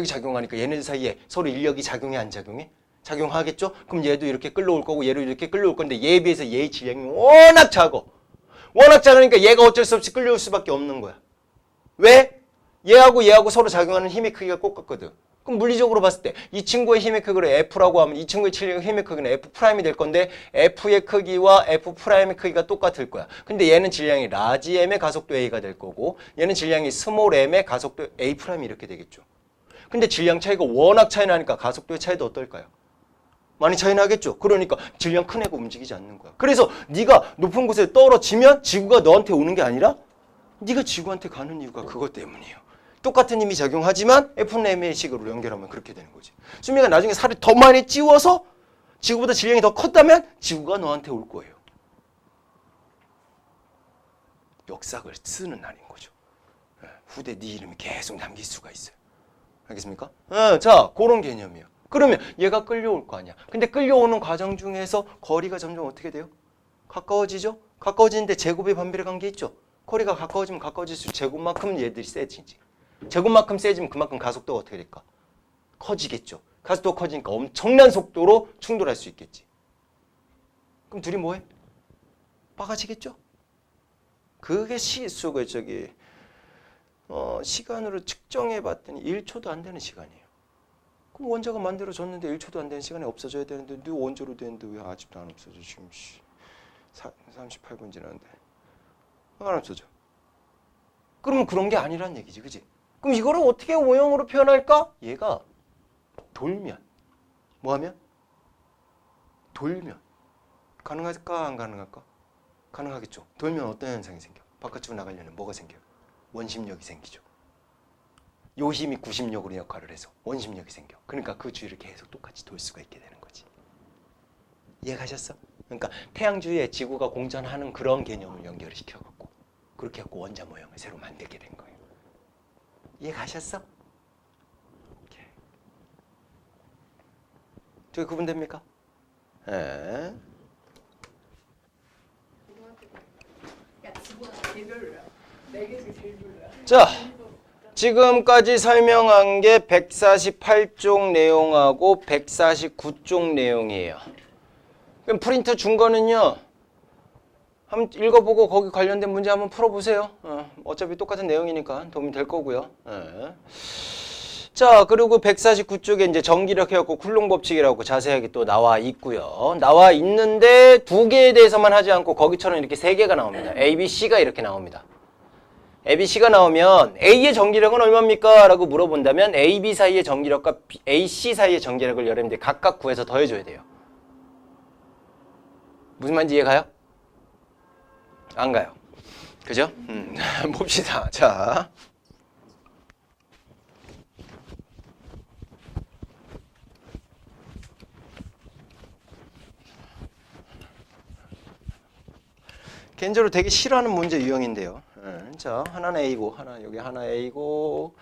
작용하니까 얘네들 사이에 서로 인력이 작용해 안 작용해? 작용하겠죠? 그럼 얘도 이렇게 끌려올 거고 얘도 이렇게 끌려올 건데 얘에 비해서 얘의 질량이 워낙 작으니까 얘가 어쩔 수 없이 끌려올 수밖에 없는 거야. 왜? 얘하고 서로 작용하는 힘의 크기가 똑같거든. 그럼 물리적으로 봤을 때 이 친구의 힘의 크기를 F라고 하면 이 친구의 힘의 크기는 F'이 될 건데 F의 크기와 F'의 크기가 똑같을 거야. 근데 얘는 질량이 라지 M의 가속도 A가 될 거고 얘는 질량이 스몰 M의 가속도 A' 이렇게 되겠죠. 근데 질량 차이가 워낙 차이 나니까 가속도의 차이도 어떨까요? 많이 차이 나겠죠. 그러니까 질량 큰 애가 움직이지 않는 거야. 그래서 네가 높은 곳에 떨어지면 지구가 너한테 오는 게 아니라 네가 지구한테 가는 이유가 그것 때문이에요. 똑같은 힘이 작용하지만 F는 m의 식으로 연결하면 그렇게 되는 거지. 수미가 나중에 살을 더 많이 찌워서 지구보다 질량이 더 컸다면 지구가 너한테 올 거예요. 역삭을 쓰는 날인 거죠. 후대 네 이름이 계속 남길 수가 있어요. 알겠습니까? 자, 그런 개념이에요. 그러면 얘가 끌려올 거 아니야. 근데 끌려오는 과정 중에서 거리가 점점 어떻게 돼요? 가까워지죠? 가까워지는데 제곱의 반비례 관계 있죠? 거리가 가까워지면 가까워질수록 제곱만큼 얘들이 세지지. 제곱만큼 세지면 그만큼 가속도가 어떻게 될까? 커지겠죠. 가속도가 커지니까 엄청난 속도로 충돌할 수 있겠지. 그럼 둘이 뭐해? 빠가지겠죠? 그게 시간으로 측정해 봤더니 1초도 안 되는 시간이에요. 그럼 원자가 만들어졌는데 1초도 안 되는 시간에 없어져야 되는데 너 원자로 되는데 왜 아직도 안 없어져? 지금 38분 지났는데 안 없어져. 그러면 그런 게 아니란 얘기지, 그지? 그럼 이거를 어떻게 오형으로 표현할까? 얘가 돌면 뭐하면? 돌면 가능할까 안 가능할까? 가능하겠죠. 돌면 어떤 현상이 생겨? 바깥으로 나가려면 뭐가 생겨요? 원심력이 생기죠. 요 힘이 구심력으로 역할을 해서 원심력이 생겨. 그러니까 그 주위를 계속 똑같이 돌 수가 있게 되는 거지. 이해가셨어? 그러니까 태양 주위에 지구가 공전하는 그런 개념을 연결을 시켜갖고 그렇게 해갖고 원자 모형을 새로 만들게 된 거예요. 이해가셨어? 오케이. 두 개 구분됩니까? 예. 야, 지구가 제일 별로야. 4개 중에 제일 별로야. 자, 지금까지 설명한 게 148쪽 내용하고 149쪽 내용이에요. 그럼 프린트 준 거는요. 한번 읽어보고 거기 관련된 문제 한번 풀어보세요. 어차피 똑같은 내용이니까 도움이 될 거고요. 자, 그리고 149쪽에 이제 전기력 해갖고 쿨롱 법칙이라고 자세하게 또 나와 있고요. 나와 있는데 두 개에 대해서만 하지 않고 거기처럼 이렇게 세 개가 나옵니다. A, B, C가 이렇게 나옵니다. A, B, C가 나오면 A의 전기력은 얼마입니까? 라고 물어본다면 A, B 사이의 전기력과 A, C 사이의 전기력을 여러분들이 각각 구해서 더해줘야 돼요. 무슨 말인지 이해가요? 안 가요. 그죠? 봅시다. 자. 개인적으로 되게 싫어하는 문제 유형인데요. 자, 하나는 A고, 여기 하나 A고,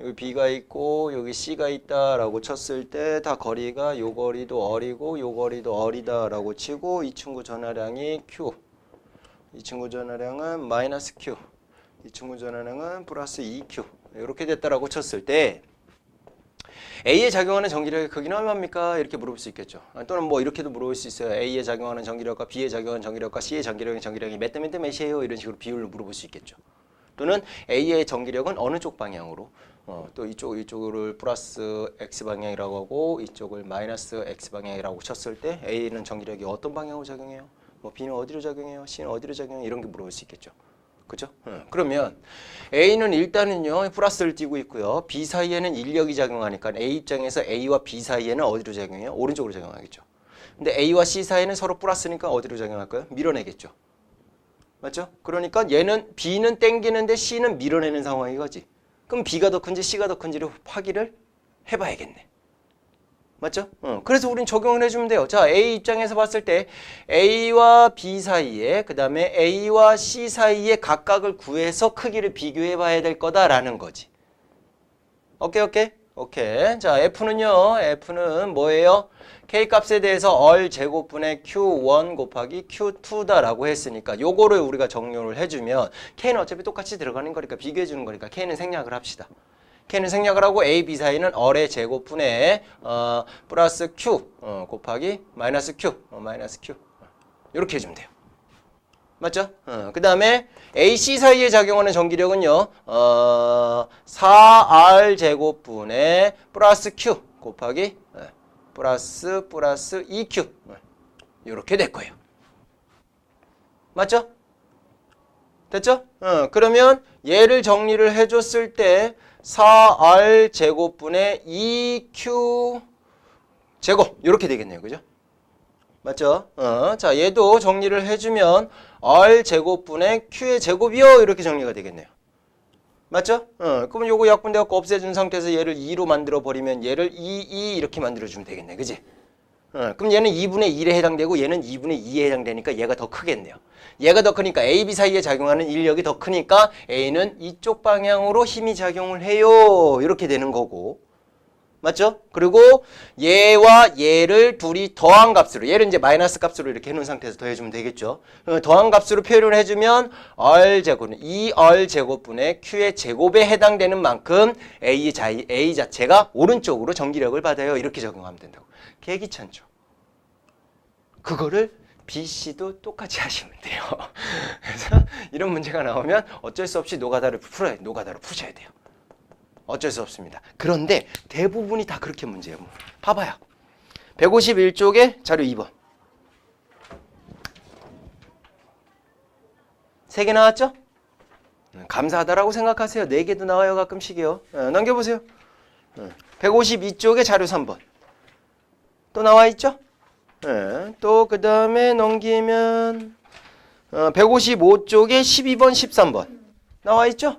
여기 B가 있고, 여기 C가 있다라고 쳤을 때 다 거리가 요 거리도 어리고, 요 거리도 어리다라고 치고 이 친구 전하량이 Q, 이 친구 전하량은 마이너스 Q, 이 친구 전하량은 플러스 2Q 이렇게 됐다라고 쳤을 때 A에 작용하는 전기력의 크기는 얼마입니까? 이렇게 물어볼 수 있겠죠. 또는 뭐 이렇게도 물어볼 수 있어요. A에 작용하는 전기력과 B에 작용하는 전기력과 C에 전기력이 몇 대 몇이에요? 이런 식으로 비율로 물어볼 수 있겠죠. 또는 A의 전기력은 어느 쪽 방향으로 또 이쪽을 플러스 X 방향이라고 하고 이쪽을 마이너스 X 방향이라고 쳤을 때 A는 전기력이 어떤 방향으로 작용해요? 뭐 B는 어디로 작용해요? C는 어디로 작용해요? 이런 게 물어볼 수 있겠죠. 그죠? 그러면 A는 일단은요 플러스를 띄고 있고요. B 사이에는 인력이 작용하니까 A 입장에서 A와 B 사이에는 어디로 작용해요? 오른쪽으로 작용하겠죠. 근데 A와 C 사이에는 서로 플러스니까 어디로 작용할까요? 밀어내겠죠. 맞죠? 그러니까 얘는 B는 땡기는데 C는 밀어내는 상황인 거지. 그럼 B가 더 큰지 C가 더 큰지를 확인을 해봐야겠네. 맞죠? 그래서 우린 적용을 해주면 돼요. 자, A 입장에서 봤을 때 A와 B 사이에 그 다음에 A와 C 사이에 각각을 구해서 크기를 비교해 봐야 될 거다라는 거지. 오케이. 자, F는 뭐예요? K 값에 대해서 얼 제곱분의 Q1 곱하기 Q2다라고 했으니까 요거를 우리가 정리를 해주면 K는 어차피 똑같이 들어가는 거니까 비교해 주는 거니까 K는 생략을 합시다. K는 생략을 하고 A, B 사이는 얼의 제곱분의 플러스 Q 곱하기 마이너스 Q 이렇게 해주면 돼요. 맞죠? 그 다음에 A, C 사이에 작용하는 전기력은요 4R 제곱분의 플러스 Q 곱하기 플러스 2Q 이렇게 될 거예요. 맞죠? 됐죠? 그러면 얘를 정리를 해줬을 때 4R 제곱분의 2Q 제곱 이렇게 되겠네요. 그죠? 맞죠? 자, 얘도 정리를 해주면 R 제곱분의 Q의 제곱이요 이렇게 정리가 되겠네요. 맞죠? 그럼 요거 약분돼갖고 없애준 상태에서 얘를 2로 만들어 버리면 얘를 2 이렇게 만들어주면 되겠네. 그지? 그럼 얘는 2분의 1에 해당되고 얘는 2분의 2에 해당되니까 얘가 더 크겠네요. 얘가 더 크니까 A, B 사이에 작용하는 인력이 더 크니까 A는 이쪽 방향으로 힘이 작용을 해요. 이렇게 되는 거고. 맞죠? 그리고 얘와 얘를 둘이 더한 값으로, 얘를 이제 마이너스 값으로 이렇게 해놓은 상태에서 더해주면 되겠죠. 더한 값으로 표현을 해주면 R제곱은 2R제곱분의 Q의 제곱에 해당되는 만큼 A 자체가 오른쪽으로 전기력을 받아요. 이렇게 적용하면 된다고. 개귀찮죠. 그거를 BC도 똑같이 하시면 돼요. 그래서 이런 문제가 나오면 어쩔 수 없이 노가다로 푸셔야 돼요. 어쩔 수 없습니다. 그런데 대부분이 다 그렇게 문제예요. 봐봐요. 151쪽에 자료 2번. 3개 나왔죠? 감사하다라고 생각하세요. 4개도 나와요. 가끔씩이요. 넘겨보세요. 152쪽에 자료 3번. 또 나와 있죠? 또 그 다음에 넘기면 155쪽에 12번, 13번. 나와 있죠?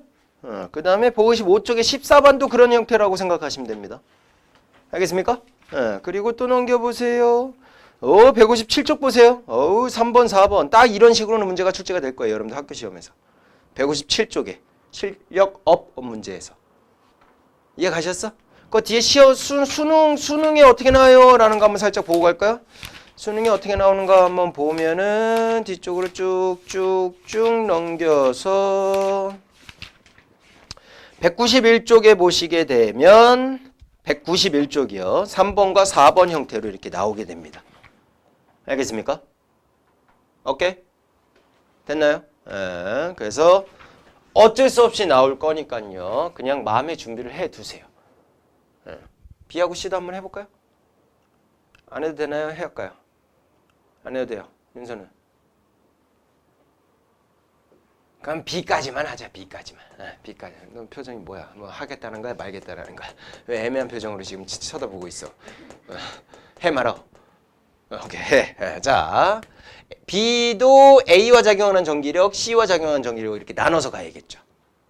그 다음에 155쪽에 14번도 그런 형태라고 생각하시면 됩니다. 알겠습니까? 그리고 또 넘겨보세요. 157쪽 보세요. 3번, 4번. 딱 이런 식으로는 문제가 출제가 될 거예요. 여러분들 학교 시험에서. 157쪽에 실력업 문제에서. 이해 가셨어? 그 뒤에 수능에 어떻게 나와요? 라는 거 한번 살짝 보고 갈까요? 수능이 어떻게 나오는가 한번 보면은 뒤쪽으로 쭉쭉쭉 넘겨서 191쪽에 보시게 되면 191쪽이요. 3번과 4번 형태로 이렇게 나오게 됩니다. 알겠습니까? 오케이? 됐나요? 그래서 어쩔 수 없이 나올 거니까요. 그냥 마음의 준비를 해 두세요. B하고 C도 한번 해볼까요? 안 해도 되나요? 해볼까요? 안 해도 돼요. 윤서는. 그럼 B까지만 하자. B까지만. B까지. 너 표정이 뭐야? 뭐 하겠다는 거야? 말겠다는 거야? 왜 애매한 표정으로 지금 쳐다보고 있어? 해 말어. 오케이. 해. 자, B도 A와 작용하는 전기력, C와 작용하는 전기력 이렇게 나눠서 가야겠죠.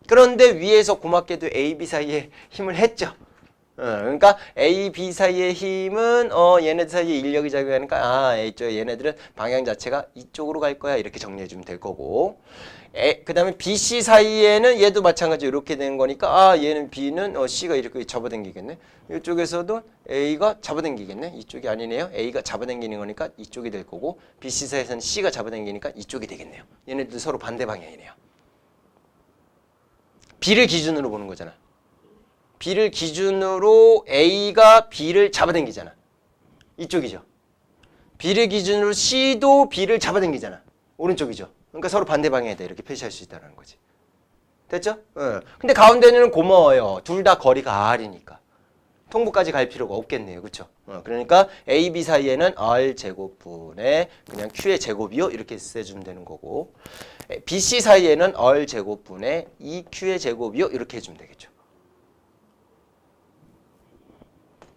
그런데 위에서 고맙게도 A, B 사이에 힘을 했죠. 그러니까 A, B 사이의 힘은 얘네들 사이에 인력이 작용하니까 얘네들은 방향 자체가 이쪽으로 갈 거야 이렇게 정리해 주면 될 거고 그 다음에 B, C 사이에는 얘도 마찬가지로 이렇게 되는 거니까 얘는 B는 C가 이렇게 잡아당기겠네. 이쪽에서도 A가 잡아당기겠네. 이쪽이 아니네요. A가 잡아당기는 거니까 이쪽이 될 거고 B, C 사이에서는 C가 잡아당기니까 이쪽이 되겠네요. 얘네들 서로 반대 방향이네요. B를 기준으로 보는 거잖아. B를 기준으로 A가 B를 잡아당기잖아. 이쪽이죠. B를 기준으로 C도 B를 잡아당기잖아. 오른쪽이죠. 그러니까 서로 반대 방향이다. 이렇게 표시할 수 있다는 거지. 됐죠? 근데 가운데는 고마워요. 둘 다 거리가 R이니까. 통부까지 갈 필요가 없겠네요. 그렇죠? 그러니까 A, B 사이에는 R 제곱분의 그냥 Q의 제곱이요. 이렇게 써주면 되는 거고 B, C 사이에는 R 제곱분의 2Q의 제곱이요. 이렇게 해주면 되겠죠.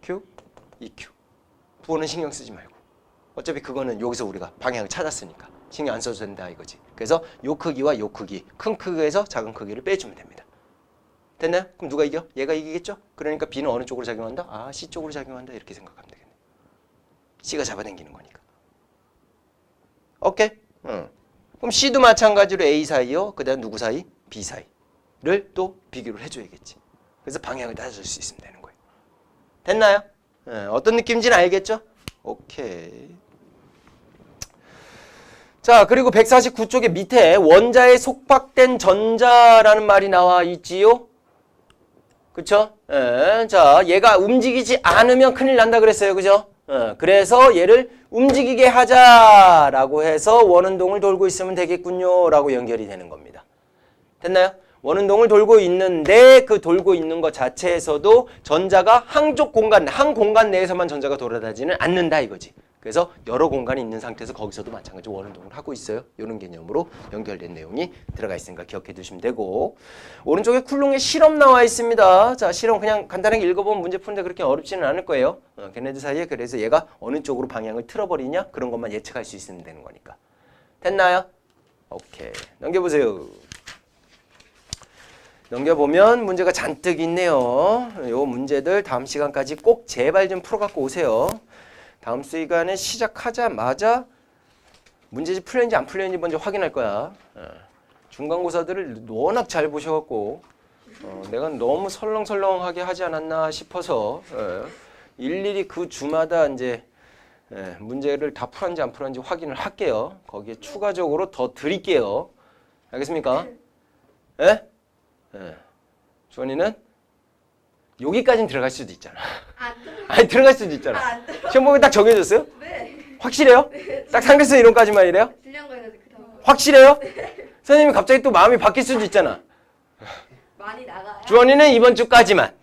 Q, EQ. 부호는 신경 쓰지 말고. 어차피 그거는 여기서 우리가 방향을 찾았으니까 신경 안 써도 된다 이거지. 그래서 요 크기와 요 크기, 큰 크기에서 작은 크기를 빼주면 됩니다. 됐나요? 그럼 누가 이겨? 얘가 이기겠죠? 그러니까 B는 어느 쪽으로 작용한다? C 쪽으로 작용한다 이렇게 생각하면 되겠네. C가 잡아당기는 거니까. 오케이? 그럼 C도 마찬가지로 A 사이요. 그 다음 누구 사이? B 사이를 또 비교를 해줘야겠지. 그래서 방향을 따줄 수 있으면 되는 거예요. 됐나요? 어떤 느낌인지는 알겠죠? 오케이. 자, 그리고 149쪽의 밑에 원자에 속박된 전자라는 말이 나와 있지요? 그쵸? 자, 얘가 움직이지 않으면 큰일 난다 그랬어요. 그죠? 그래서 얘를 움직이게 하자라고 해서 원운동을 돌고 있으면 되겠군요. 라고 연결이 되는 겁니다. 됐나요? 원운동을 돌고 있는데 그 돌고 있는 것 자체에서도 전자가 한 공간 내에서만 전자가 돌아다니지는 않는다 이거지. 그래서 여러 공간이 있는 상태에서 거기서도 마찬가지로 원운동을 하고 있어요. 이런 개념으로 연결된 내용이 들어가 있으니까 기억해 두시면 되고, 오른쪽에 쿨롱의 실험 나와 있습니다. 자, 실험 그냥 간단하게 읽어보면 문제 푸는데 그렇게 어렵지는 않을 거예요. 걔네들 사이에 그래서 얘가 어느 쪽으로 방향을 틀어버리냐 그런 것만 예측할 수 있으면 되는 거니까. 됐나요? 오케이. 넘겨보세요. 넘겨보면 문제가 잔뜩 있네요. 요 문제들 다음 시간까지 꼭 제발 좀 풀어갖고 오세요. 다음 시간에 시작하자마자 문제집 풀렸는지 안 풀렸는지 먼저 확인할 거야. 중간고사들을 워낙 잘 보셔갖고 내가 너무 설렁설렁하게 하지 않았나 싶어서 일일이 그 주마다 이제 문제를 다 풀었는지 안 풀었는지 확인을 할게요. 거기에 추가적으로 더 드릴게요. 알겠습니까? 예? 주원이는 여기까지는 들어갈 수도 있잖아. 안 들어. 아니 들어갈 수도 있잖아. 안 들어. 시험 보기 딱 정해졌어요? 네. 확실해요? 딱 상대성 이론까지만 이래요? 질량 거에서 그 다음 확실해요? 선생님이 갑자기 또 마음이 바뀔 수도 있잖아. 많이 나가요. 주원이는 이번 주까지만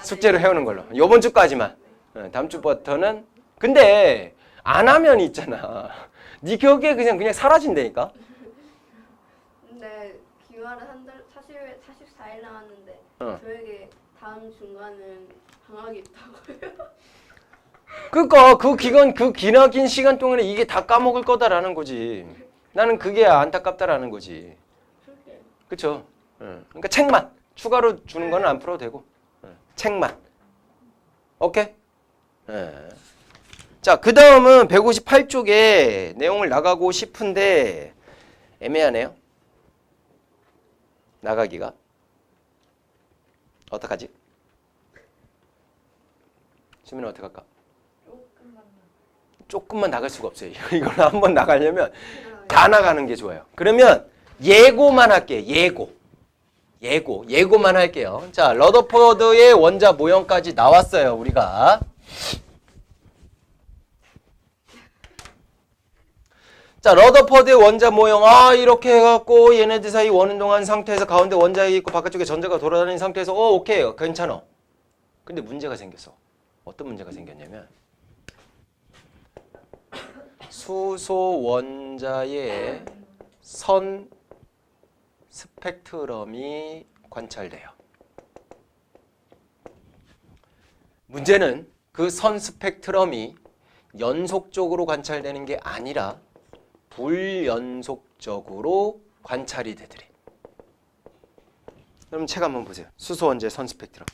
숙제로 해오는 걸로. 이번 주까지만. 다음 주부터는 근데 안 하면 있잖아. 네 기억에 그냥 사라진다니까. 근데 기말은 한 달 44일 나왔는데 저에게 다음 중간은 방학이 있다고요. 그러니까 그 기나긴 시간 동안에 이게 다 까먹을 거다라는 거지. 나는 그게 안타깝다라는 거지. 그렇죠? 그러니까 책만 추가로 주는 거는 안 풀어도 되고 책만. 오케이? 자, 그 다음은 158쪽에 내용을 나가고 싶은데 애매하네요. 나가기가. 어떡하지? 수민은 어떡할까? 조금만 나갈 수가 없어요. 이걸 한번 나가려면 다 나가는 게 좋아요. 그러면 예고만 할게요. 예고만 할게요. 자, 러더포드의 원자 모형까지 나왔어요. 우리가. 자, 러더포드의 원자 모형. 이렇게 해갖고 얘네들 사이 원운동한 상태에서 가운데 원자에 있고 바깥쪽에 전자가 돌아다니는 상태에서 오케이. 괜찮아. 근데 문제가 생겼어. 어떤 문제가 생겼냐면 수소 원자의 선 스펙트럼이 관찰돼요. 문제는 그 선 스펙트럼이 연속적으로 관찰되는 게 아니라 불연속적으로 관찰이 되더래. 그럼 책 한번 보세요. 수소 원자의 선 스펙트럼.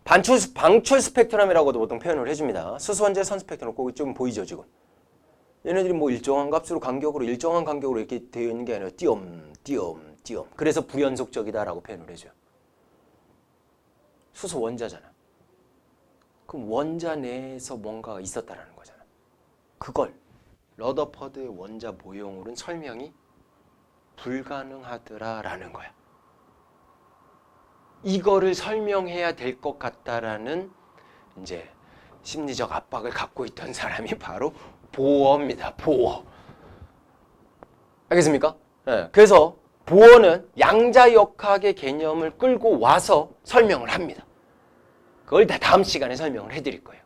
방출 스펙트럼이라고도 보통 표현을 해줍니다. 수소 원자의 선 스펙트럼 꼭 좀 보이죠 지금. 얘네들이 뭐 일정한 값으로 일정한 간격으로 이렇게 되어 있는 게 아니라 띄엄. 그래서 불연속적이다라고 표현을 해줘요. 수소 원자잖아. 그럼 원자 내에서 뭔가가 있었다라는 거잖아. 그걸 러더퍼드의 원자 모형으로는 설명이 불가능하더라라는 거야. 이거를 설명해야 될 것 같다라는 이제 심리적 압박을 갖고 있던 사람이 바로 보어입니다. 보어. 알겠습니까? 그래서 보어는 양자역학의 개념을 끌고 와서 설명을 합니다. 그걸 다 다음 시간에 설명을 해드릴 거예요.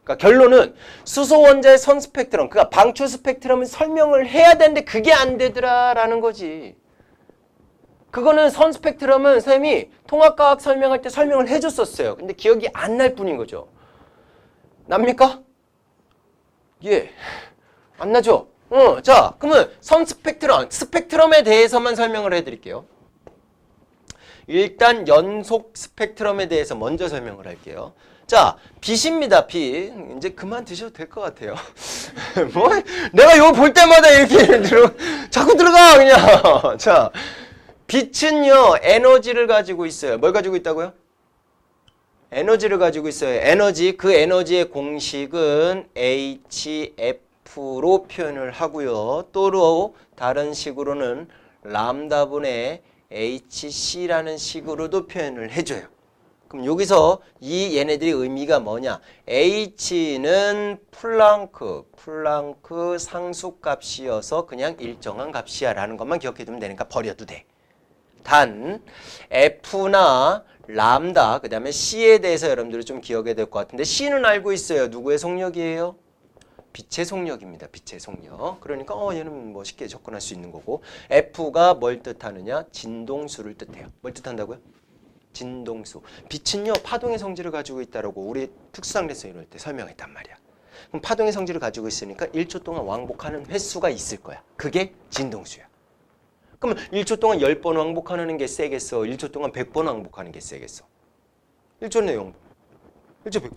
그러니까 결론은 수소 원자의 선 스펙트럼, 그러니까 방출 스펙트럼을 설명을 해야 되는데 그게 안 되더라라는 거지. 그거는 선 스펙트럼은 선생님이 통합과학 설명할 때 설명을 해줬었어요. 근데 기억이 안 날 뿐인 거죠. 납니까? 예. 안 나죠? 자, 그러면 선 스펙트럼에 대해서만 설명을 해드릴게요. 일단 연속 스펙트럼에 대해서 먼저 설명을 할게요. 자, 빛입니다. 빛. 이제 그만 드셔도 될 것 같아요. 뭐 내가 이거 볼 때마다 이렇게 자꾸 들어가 그냥. 자, 빛은요 에너지를 가지고 있어요. 뭘 가지고 있다고요? 에너지를 가지고 있어요. 에너지, 그 에너지의 공식은 HF로 표현을 하고요. 또로 다른 식으로는 람다분의 HC라는 식으로도 표현을 해줘요. 그럼 여기서 이 얘네들의 의미가 뭐냐? H는 플랑크 상수값이어서 그냥 일정한 값이야 라는 것만 기억해두면 되니까 버려도 돼. 단 F나 람다 그 다음에 C에 대해서 여러분들이 좀 기억해야 될 것 같은데 C는 알고 있어요. 누구의 속력이에요? 빛의 속력입니다. 빛의 속력. 그러니까 얘는 뭐 쉽게 접근할 수 있는 거고 F가 뭘 뜻하느냐? 진동수를 뜻해요. 뭘 뜻한다고요? 진동수. 빛은요 파동의 성질을 가지고 있다라고 우리 특수상 레슨 이럴 때 설명했단 말이야. 그럼 파동의 성질을 가지고 있으니까 1초 동안 왕복하는 횟수가 있을 거야. 그게 진동수야. 그러면 1초 동안 10번 왕복하는 게 세겠어? 1초 동안 100번 왕복하는 게 세겠어? 1초 내용 1초 100번.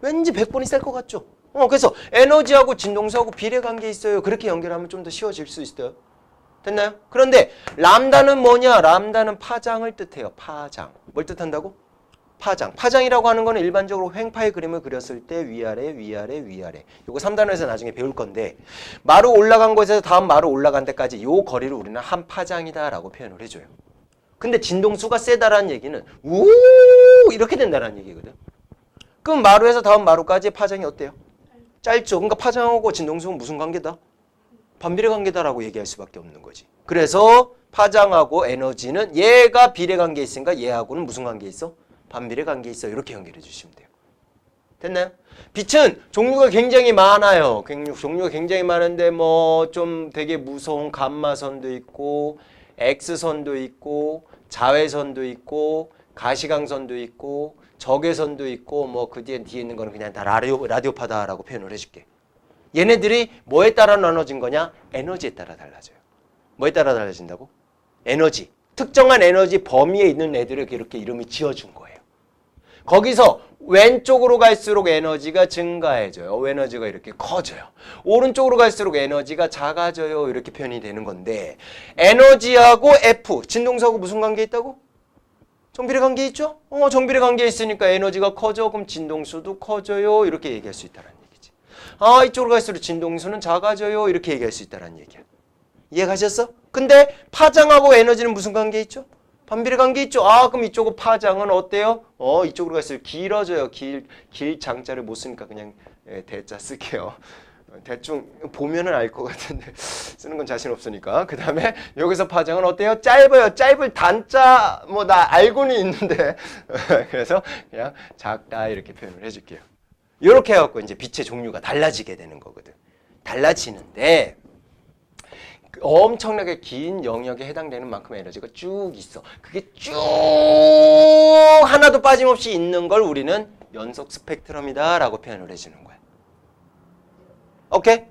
왠지 100번이 셀 것 같죠? 그래서 에너지하고 진동수하고 비례관계 있어요. 그렇게 연결하면 좀 더 쉬워질 수 있어요. 됐나요? 그런데 람다는 뭐냐? 람다는 파장을 뜻해요. 파장. 뭘 뜻한다고? 파장. 파장이라고 하는 거는 일반적으로 횡파의 그림을 그렸을 때 위아래 위아래 위아래. 요거 3단원에서 나중에 배울 건데 마루 올라간 곳에서 다음 마루 올라간 데까지 요 거리를 우리는 한 파장이다라고 표현을 해줘요. 근데 진동수가 세다라는 얘기는 우 이렇게 된다는 얘기거든. 그럼 마루에서 다음 마루까지의 파장이 어때요? 짧죠. 그러니까 파장하고 진동수는 무슨 관계다? 반비례 관계다라고 얘기할 수밖에 없는 거지. 그래서 파장하고 에너지는 얘가 비례 관계에 있으니까 얘하고는 무슨 관계에 있어? 반비례 관계에 있어. 이렇게 연결해 주시면 돼요. 됐나요? 빛은 종류가 굉장히 많아요. 종류가 굉장히 많은데 뭐 좀 되게 무서운 감마선도 있고 X선도 있고 자외선도 있고 가시광선도 있고 적외선도 있고 뭐 그 뒤에 있는 거는 그냥 다 라디오파다라고 표현을 해줄게. 얘네들이 뭐에 따라 나눠진 거냐? 에너지에 따라 달라져요. 뭐에 따라 달라진다고? 에너지. 특정한 에너지 범위에 있는 애들을 이렇게 이름이 지어준 거예요. 거기서 왼쪽으로 갈수록 에너지가 증가해져요. 에너지가 이렇게 커져요. 오른쪽으로 갈수록 에너지가 작아져요. 이렇게 표현이 되는 건데 에너지하고 F, 진동수하고 무슨 관계 있다고? 정비례 관계 있죠? 정비례 관계 있으니까 에너지가 커져. 그럼 진동수도 커져요. 이렇게 얘기할 수 있다는 얘기지. 이쪽으로 갈수록 진동수는 작아져요. 이렇게 얘기할 수 있다는 얘기야. 이해가셨어? 근데 파장하고 에너지는 무슨 관계 있죠? 반비례 관계 있죠? 그럼 이쪽은 파장은 어때요? 이쪽으로 갈수록 길어져요. 길 장자를 못 쓰니까 그냥 대자 쓸게요. 대충 보면은 알 것 같은데 쓰는 건 자신 없으니까. 그 다음에 여기서 파장은 어때요? 짧아요. 짧을 단자 뭐 나 알고는 있는데 그래서 그냥 작다 이렇게 표현을 해줄게요. 이렇게 해갖고 이제 빛의 종류가 달라지게 되는 거거든. 달라지는데 엄청나게 긴 영역에 해당되는 만큼의 에너지가 쭉 있어. 그게 쭉 하나도 빠짐없이 있는 걸 우리는 연속 스펙트럼이다 라고 표현을 해주는 거야. 오케이?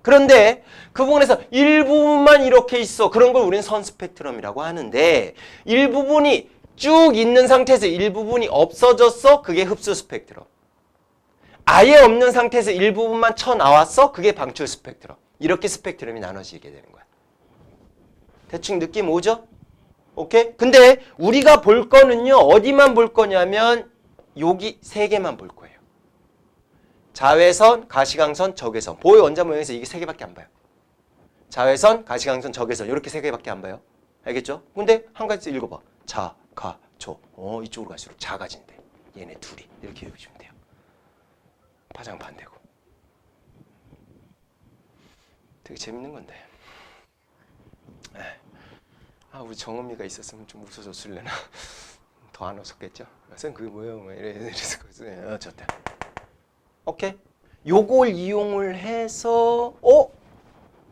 그런데 그 부분에서 일부분만 이렇게 있어. 그런 걸 우리는 선 스펙트럼이라고 하는데 일부분이 쭉 있는 상태에서 일부분이 없어졌어. 그게 흡수 스펙트럼. 아예 없는 상태에서 일부분만 쳐나왔어. 그게 방출 스펙트럼. 이렇게 스펙트럼이 나눠지게 되는 거야. 대충 느낌 오죠? 오케이? 근데 우리가 볼 거는요. 어디만 볼 거냐면 여기 세 개만 볼 거예요. 자외선, 가시광선, 적외선. 보호의 원자 모형에서 이게 세 개밖에 안 봐요. 자외선, 가시광선, 적외선. 이렇게 세 개밖에 안 봐요. 알겠죠? 근데 한 가지 읽어봐. 자, 가, 조. 이쪽으로 갈수록 작아진대. 얘네 둘이. 이렇게 읽으시면 돼요. 파장 반대고. 되게 재밌는 건데. 우리 정은미가 있었으면 좀 웃어줬을래나. 더 안 웃었겠죠? 선생님 그게 뭐예요? 이래서 좋다. 오케이? 요걸 이용을 해서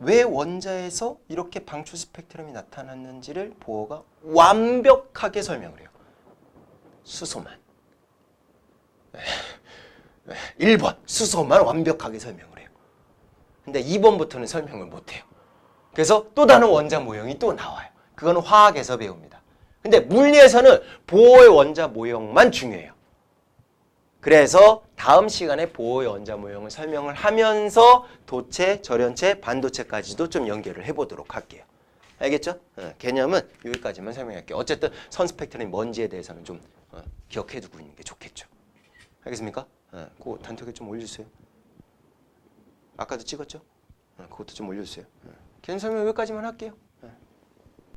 왜 원자에서 이렇게 방출 스펙트럼이 나타났는지를 보어가 완벽하게 설명을 해요. 수소만. 1번 수소만 완벽하게 설명을 해요. 근데 2번부터는 설명을 못해요. 그래서 또 다른 원자 모형이 또 나와요. 그거는 화학에서 배웁니다. 근데 물리에서는 보호의 원자 모형만 중요해요. 그래서 다음 시간에 보호의 원자 모형을 설명을 하면서 도체, 절연체, 반도체까지도 좀 연결을 해보도록 할게요. 알겠죠? 개념은 여기까지만 설명할게요. 어쨌든 선 스펙트럼이 뭔지에 대해서는 좀 기억해두고 있는 게 좋겠죠. 알겠습니까? 그거 단톡에 좀 올려주세요. 아까도 찍었죠? 그것도 좀 올려주세요. 개념 설명 여기까지만 할게요.